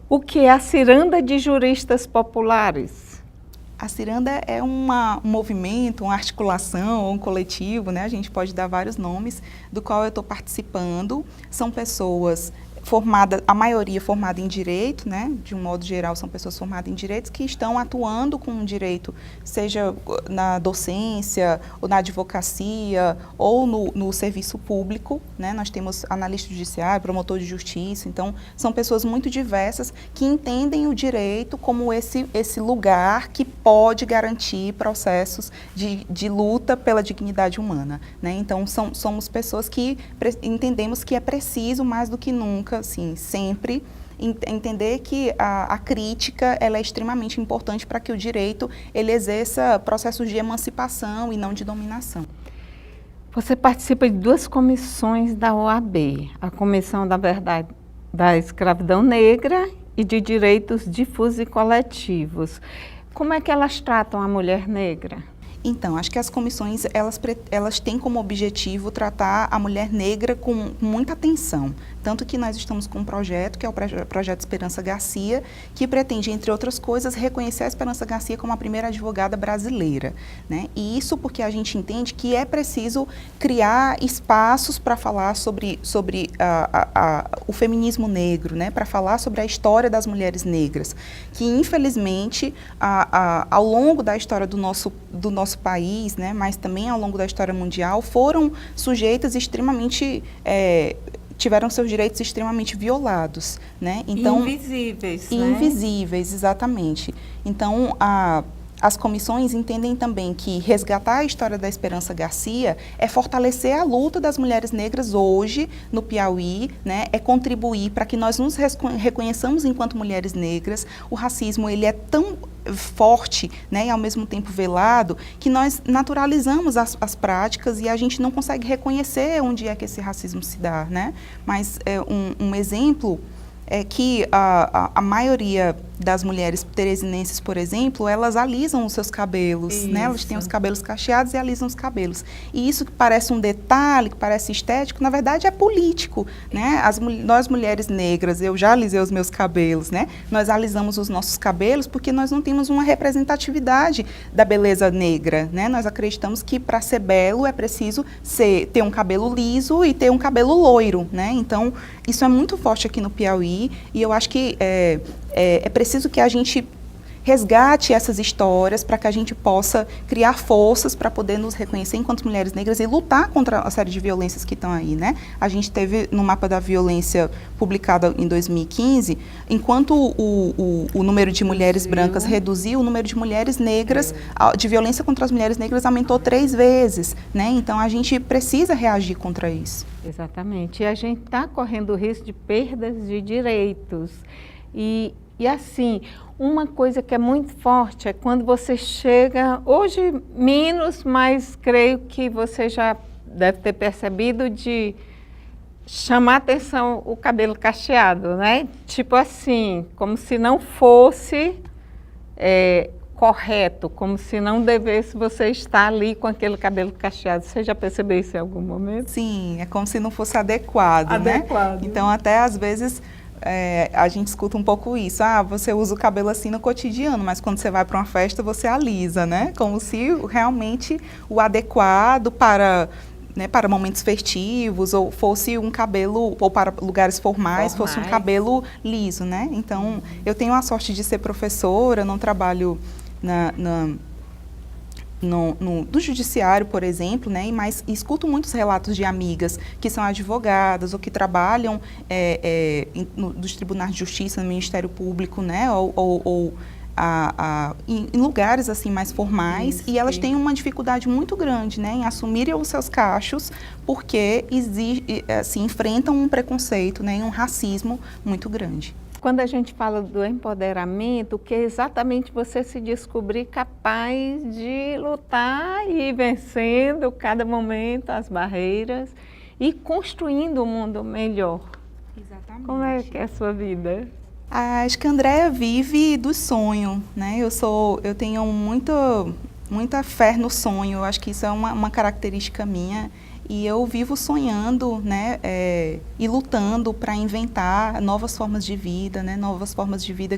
O que é a Ciranda de Juristas Populares? A Ciranda é um movimento, uma articulação, um coletivo, né? A gente pode dar vários nomes, do qual eu estou participando. São pessoas formadas, a maioria formada em direito, né? De um modo geral, são pessoas formadas em direitos que estão atuando com o direito, seja na docência, ou na advocacia, ou no serviço público, né? Nós temos analista judiciário, promotor de justiça, então são pessoas muito diversas que entendem o direito como esse lugar que pode garantir processos de luta pela dignidade humana, né? Então somos pessoas que entendemos que é preciso mais do que nunca, assim, sempre entender que a crítica ela é extremamente importante para que o direito ele exerça processos de emancipação e não de dominação. Você participa de 2 comissões da OAB, a Comissão da Verdade da Escravidão Negra e de Direitos Difusos e Coletivos. Como é que elas tratam a mulher negra? Então, acho que as comissões, elas têm como objetivo tratar a mulher negra com muita atenção. Tanto que nós estamos com um projeto, que é o Projeto Esperança Garcia, que pretende, entre outras coisas, reconhecer a Esperança Garcia como a primeira advogada brasileira, né? E isso porque a gente entende que é preciso criar espaços para falar sobre o feminismo negro, né? Para falar sobre a história das mulheres negras, que infelizmente, ao longo da história do nosso país, né? Mas também ao longo da história mundial, foram sujeitas extremamente... tiveram seus direitos extremamente violados, né? Então, invisíveis, né? Invisíveis, exatamente. Então, as comissões entendem também que resgatar a história da Esperança Garcia é fortalecer a luta das mulheres negras hoje no Piauí, né? É contribuir para que nós nos reconheçamos enquanto mulheres negras. O racismo, ele é tão forte, né, e ao mesmo tempo velado, que nós naturalizamos as práticas e a gente não consegue reconhecer onde é que esse racismo se dá, né? Mas um exemplo é que a maioria das mulheres teresinenses, por exemplo, elas alisam os seus cabelos, né? Elas têm os cabelos cacheados e alisam os cabelos. E isso que parece um detalhe, que parece estético, na verdade é político, né? Nós mulheres negras, eu já alisei os meus cabelos, né? Nós alisamos os nossos cabelos porque nós não temos uma representatividade da beleza negra, né? Nós acreditamos que para ser belo é preciso ter um cabelo liso e ter um cabelo loiro, né? Então, isso é muito forte aqui no Piauí e eu acho que é preciso que a gente resgate essas histórias para que a gente possa criar forças para poder nos reconhecer enquanto mulheres negras e lutar contra a série de violências que estão aí, né? A gente teve no Mapa da Violência publicado em 2015, enquanto o número de mulheres brancas reduziu, o número de mulheres negras, de violência contra as mulheres negras aumentou 3 vezes, né? Então a gente precisa reagir contra isso. Exatamente. E a gente está correndo o risco de perdas de direitos. E assim, uma coisa que é muito forte é quando você chega, hoje menos, mas creio que você já deve ter percebido de chamar atenção o cabelo cacheado, né? Tipo assim, como se não fosse correto, como se não devesse você estar ali com aquele cabelo cacheado. Você já percebeu isso em algum momento? Sim, é como se não fosse adequado, né? Então, até às vezes... a gente escuta um pouco isso, você usa o cabelo assim no cotidiano, mas quando você vai para uma festa você alisa, né? Como se realmente o adequado para momentos festivos, ou fosse um cabelo, ou para lugares formais, fosse um cabelo liso, né? Então, eu tenho a sorte de ser professora, não trabalho no judiciário, por exemplo, né, mas escuto muitos relatos de amigas que são advogadas ou que trabalham nos tribunais de justiça, no Ministério Público, né, ou em lugares assim mais formais, e elas têm uma dificuldade muito grande, né, em assumirem os seus cachos, porque enfrentam um preconceito, né, e um racismo muito grande. Quando a gente fala do empoderamento, que é exatamente você se descobrir capaz de lutar e ir vencendo cada momento as barreiras e construindo um mundo melhor. Exatamente. Como é que é a sua vida? Acho que a Andréa vive do sonho, né? Eu tenho muita fé no sonho, eu acho que isso é uma característica minha. e eu vivo sonhando, né, e lutando para inventar novas formas de vida, né, novas formas de vida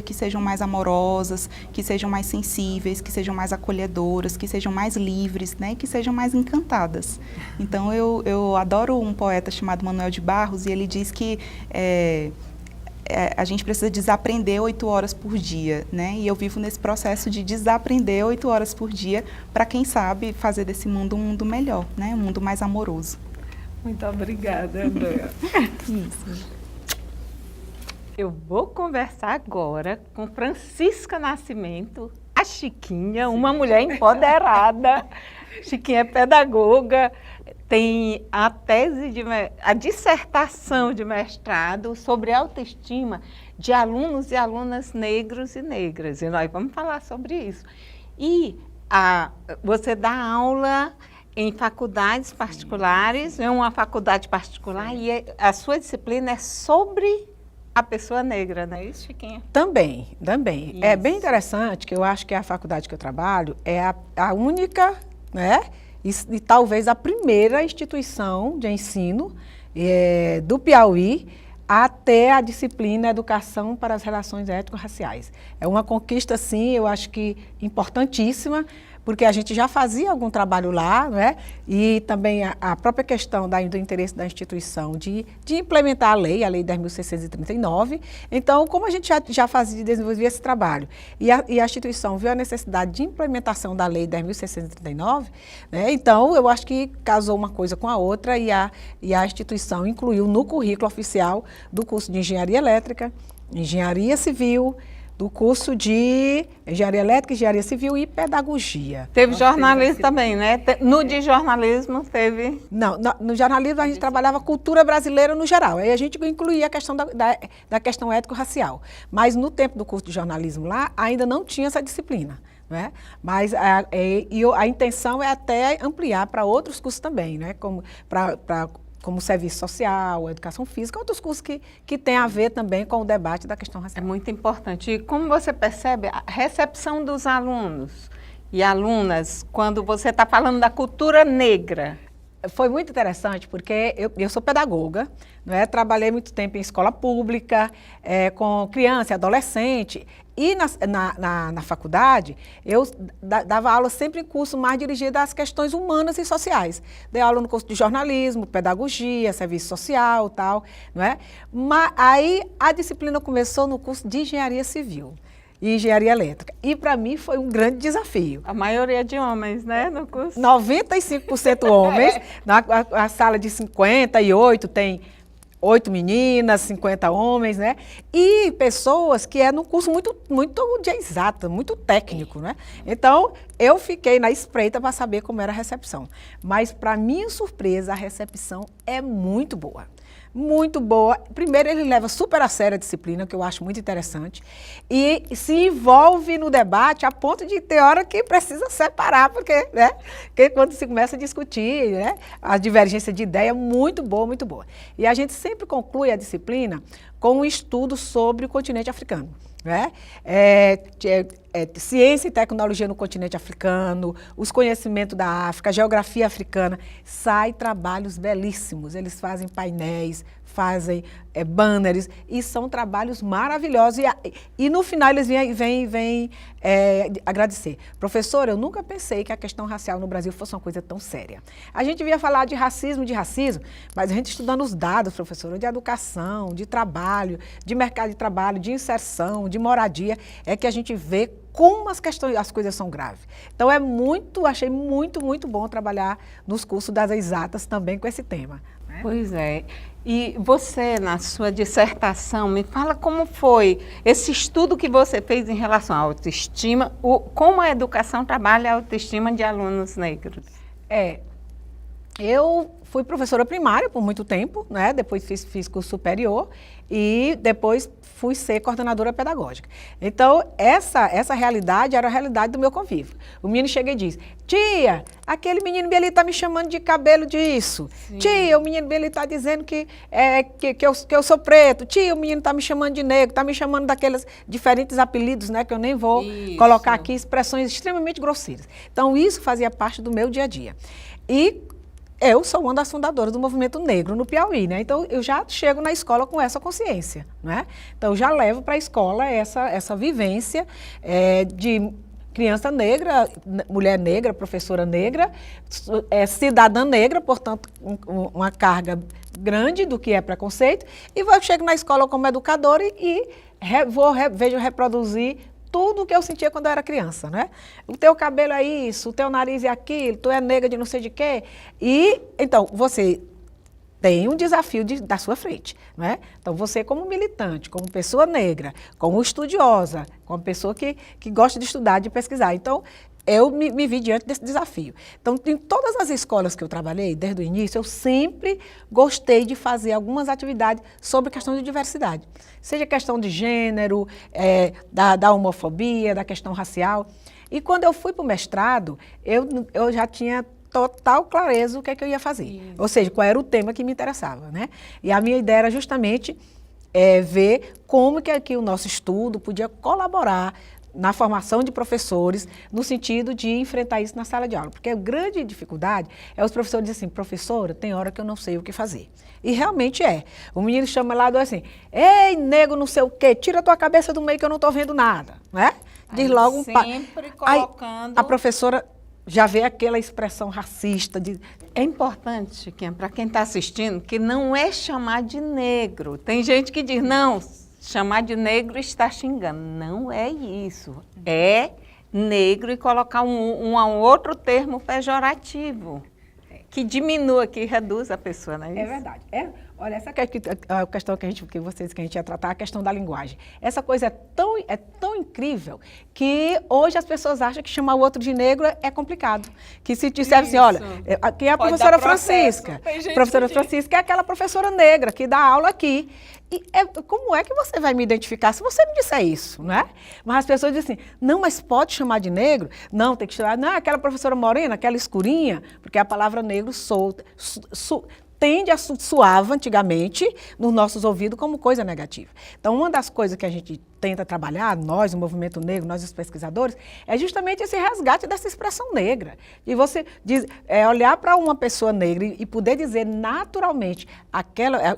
que sejam mais amorosas, que sejam mais sensíveis, que sejam mais acolhedoras, que sejam mais livres, né, que sejam mais encantadas. Então eu adoro um poeta chamado Manuel de Barros, e ele diz que a gente precisa desaprender 8 horas por dia, né? E eu vivo nesse processo de desaprender 8 horas por dia para, quem sabe, fazer desse mundo um mundo melhor, né? Um mundo mais amoroso. Muito obrigada, Andréa. Isso. Eu vou conversar agora com Francisca Nascimento, a Chiquinha, uma mulher empoderada. Chiquinha é pedagoga, tem a dissertação de mestrado sobre autoestima de alunos e alunas negros e negras. E nós vamos falar sobre isso. E você dá aula em faculdades particulares, é uma faculdade particular, e a sua disciplina é sobre a pessoa negra, não é isso, Chiquinha? Também. Isso. É bem interessante, que eu acho que a faculdade que eu trabalho é a única, né, e talvez a primeira instituição de ensino do Piauí a ter a disciplina Educação para as Relações Étnico-Raciais. É uma conquista, sim, eu acho que importantíssima, porque a gente já fazia algum trabalho lá, né? E também a própria questão do interesse da instituição de implementar a Lei 10.639. Então, como a gente já fazia, desenvolvia esse trabalho, e a instituição viu a necessidade de implementação da Lei 10.639, né? Então, eu acho que casou uma coisa com a outra, e a instituição incluiu no currículo oficial do curso de Engenharia Elétrica, Engenharia Civil, do curso de Engenharia Elétrica, Engenharia Civil e Pedagogia. Teve jornalismo também, né? No de jornalismo teve... Não, no jornalismo a gente trabalhava cultura brasileira no geral, aí a gente incluía a questão da questão étnico-racial. Mas no tempo do curso de jornalismo lá, ainda não tinha essa disciplina, né? Mas a intenção é até ampliar para outros cursos também, né? Como serviço social, educação física, outros cursos que têm a ver também com o debate da questão racial. É muito importante. E como você percebe a recepção dos alunos e alunas quando você está falando da cultura negra? Foi muito interessante, porque eu sou pedagoga, não é? Trabalhei muito tempo em escola pública, com criança e adolescente, e na faculdade eu dava aula sempre em curso mais dirigido às questões humanas e sociais. Dei aula no curso de jornalismo, pedagogia, serviço social, tal, não é? Mas aí a disciplina começou no curso de engenharia civil e engenharia elétrica. E para mim foi um grande desafio. A maioria de homens, né, no curso? 95% homens. A sala de 58 tem 8 meninas, 50 homens, né? E pessoas que é num curso muito de exata, muito técnico, né? Então, eu fiquei na espreita para saber como era a recepção. Mas, para minha surpresa, a recepção é muito boa. Muito boa. Primeiro, ele leva super a sério a disciplina, que eu acho muito interessante, e se envolve no debate a ponto de ter hora que precisa separar, porque, né, que quando se começa a discutir, né, a divergência de ideia é muito boa, muito boa. E a gente sempre conclui a disciplina com um estudo sobre o continente africano, né? Ciência e tecnologia no continente africano, os conhecimentos da África, a geografia africana, saem trabalhos belíssimos, eles fazem painéis, fazem banners, e são trabalhos maravilhosos, e no final eles vêm agradecer. Professor, eu nunca pensei que a questão racial no Brasil fosse uma coisa tão séria. A gente via falar de racismo, mas a gente estudando os dados, professora, de educação, de trabalho, de mercado de trabalho, de inserção, de moradia, é que a gente vê como as coisas são graves. Então, achei muito, muito bom trabalhar nos cursos das exatas também com esse tema. Né? Pois é. E você, na sua dissertação, me fala como foi esse estudo que você fez em relação à autoestima, como a educação trabalha a autoestima de alunos negros. Eu fui professora primária por muito tempo, né? Depois fiz curso superior e depois fui ser coordenadora pedagógica. Então, essa realidade era a realidade do meu convívio. O menino chega e diz: tia, aquele menino ali está me chamando de cabelo disso. Sim. Tia, o menino ali está dizendo que eu sou preto. Tia, o menino está me chamando de negro, está me chamando daqueles diferentes apelidos, né? Que eu nem vou colocar aqui, expressões extremamente grosseiras. Então, isso fazia parte do meu dia a dia. E eu sou uma das fundadoras do movimento negro no Piauí, né? Então, eu já chego na escola com essa consciência, né? Então, eu já levo para a escola essa vivência de criança negra, mulher negra, professora negra, cidadã negra, portanto, uma carga grande do que é preconceito, e eu chego na escola como educadora e vejo reproduzir tudo o que eu sentia quando eu era criança, né? O teu cabelo é isso, o teu nariz é aquilo, tu é negra de não sei de quê. E, então, você tem um desafio da sua frente, não é? Então, você como militante, como pessoa negra, como estudiosa, como pessoa que gosta de estudar, de pesquisar. Então, eu me vi diante desse desafio. Então, em todas as escolas que eu trabalhei, desde o início, eu sempre gostei de fazer algumas atividades sobre questão de diversidade. Seja questão de gênero, da homofobia, da questão racial. E quando eu fui para o mestrado, eu já tinha total clareza do que é que eu ia fazer. Isso. Ou seja, qual era o tema que me interessava, né? E a minha ideia era justamente ver como que o nosso estudo podia colaborar na formação de professores, no sentido de enfrentar isso na sala de aula. Porque a grande dificuldade é os professores dizerem assim, professora, tem hora que eu não sei o que fazer. E realmente é. O menino chama lá e diz assim, ei, nego não sei o quê, tira a tua cabeça do meio que eu não estou vendo nada. Né? Diz logo um sempre colocando... Aí, a professora já vê aquela expressão racista. É importante, para quem está assistindo, que não é chamar de negro. Tem gente que diz, não, chamar de negro está xingando. Não é isso. É negro e colocar um outro termo pejorativo, que diminua, que reduz a pessoa, não é isso? É verdade. Olha, essa a questão que a gente ia tratar, a questão da linguagem. Essa coisa é tão incrível que hoje as pessoas acham que chamar o outro de negro é complicado. Que se disser assim, olha, aqui é a professora Francisca. Professora Francisca é aquela professora negra que dá aula aqui. E como é que você vai me identificar se você me disser isso, não é? Mas as pessoas dizem assim, não, mas pode chamar de negro? Não, tem que chamar, não, aquela professora morena, aquela escurinha, porque a palavra negro tende a soava antigamente nos nossos ouvidos como coisa negativa. Então, uma das coisas que a gente tenta trabalhar, nós, o movimento negro, nós os pesquisadores, é justamente esse resgate dessa expressão negra. E você olhar para uma pessoa negra e poder dizer naturalmente,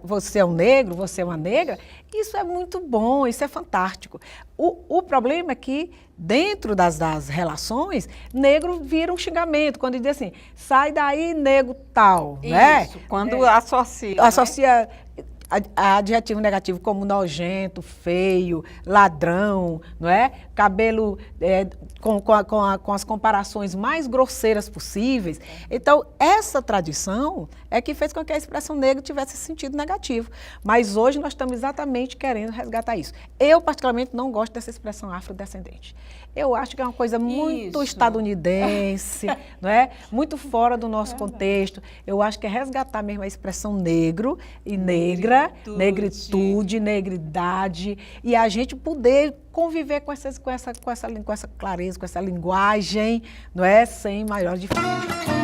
você é um negro, você é uma negra, isso é muito bom, isso é fantástico. O problema é que, dentro das relações, negro vira um xingamento, quando diz assim, sai daí, negro tal. Isso, né? Quando associa. Associa adjetivo negativo como nojento, feio, ladrão, não é? Cabelo com as comparações mais grosseiras possíveis. Então, essa tradição é que fez com que a expressão negra tivesse esse sentido negativo. Mas hoje nós estamos exatamente querendo resgatar isso. Eu, particularmente, não gosto dessa expressão afrodescendente. Eu acho que é uma coisa muito estadunidense, não é? Muito fora do nosso contexto. Eu acho que é resgatar mesmo a expressão negro e negra, negritude, negridade, e a gente poder conviver com essa clareza, com essa linguagem, não é? Sem maior dificuldade.